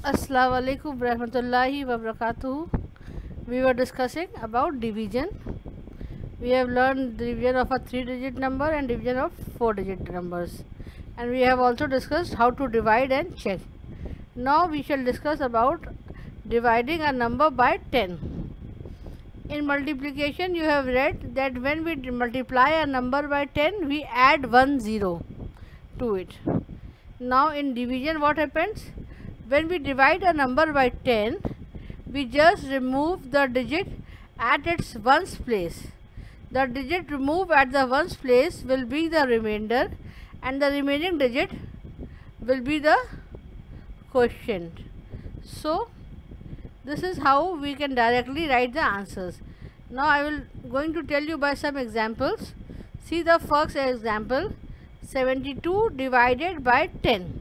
Assalamu alaikum warahmatullahi wabarakatuh. We were discussing about division. We have learned division of a 3-digit number and division of 4-digit numbers, and we have also discussed how to divide and check. Now we shall discuss about dividing a number by 10. In multiplication, you have read that when we multiply a number by 10, we add 1 0 to it. Now in division, what happens? When we divide a number by 10, we just remove the digit at its ones place. The digit removed at the ones place will be the remainder, and the remaining digit will be the quotient. So this is how we can directly write the answers. Now I will going to tell you by some examples. See the first example, 72 divided by 10.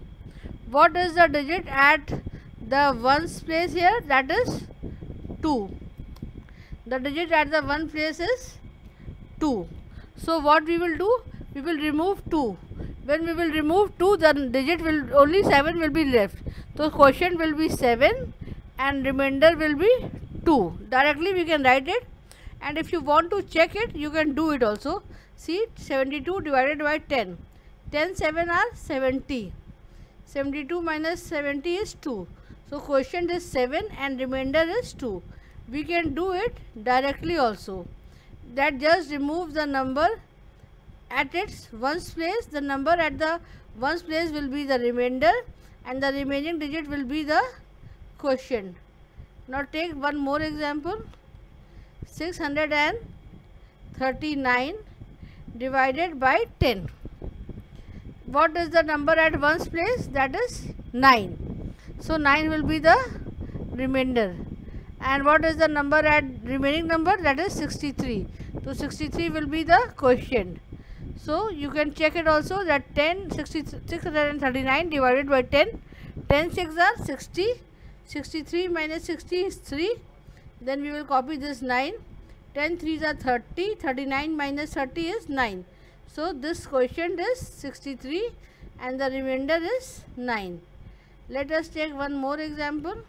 What is the digit at the ones place here? That is 2. The digit at the one place is 2. So what we will do? We will remove 2. When we will remove 2, the digit will only 7 will be left. So quotient will be 7 and remainder will be 2. Directly we can write it, and if you want to check it, you can do it also. See, 72 divided by 10. 10 7 are 70. 72 minus 70 is 2. So quotient is 7 and remainder is 2. We can do it directly also. That just removes the number at its ones place. The number at the ones place will be the remainder, and the remaining digit will be the quotient. Now take one more example. 639 divided by 10. What is the number at ones place? That is 9. So 9 will be the remainder. And what is the number at remaining number? That is 63. So 63 will be the quotient. So you can check it also, that 639 divided by 10. 10 6 are 60. 63 minus 60 is 3. Then we will copy this 9. 10 3s are 30. 39 minus 30 is 9. So this quotient is 63 and the remainder is 9. Let us take one more example,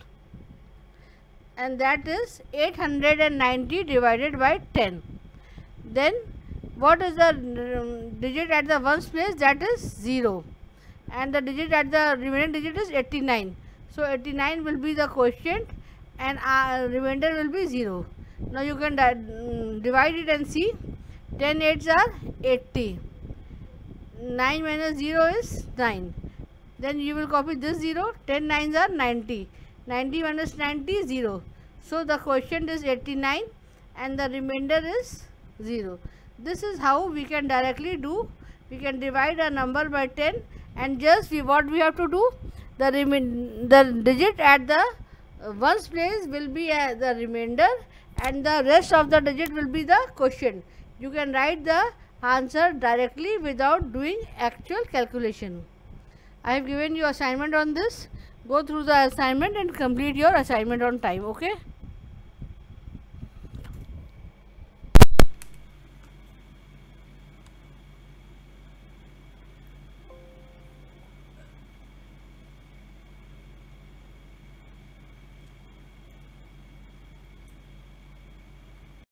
and that is 890 divided by 10. Then what is the digit at the ones place? That is 0, and the digit at the remaining digit is 89. So 89 will be the quotient and remainder will be 0. Now you can divide it and see. 10 8s are 80. 9 minus 0 is 9. Then you will copy this 0. 10 9s are 90. 90 minus 90 is 0. So the quotient is 89 and the remainder is 0. This is how we can directly do. We can divide a number by 10, and just what we have to do, the digit at the ones place will be the remainder, and the rest of the digit will be the quotient. You can write the answer directly without doing actual calculation. I have given you assignment on this. Go through the assignment and complete your assignment on time. Okay.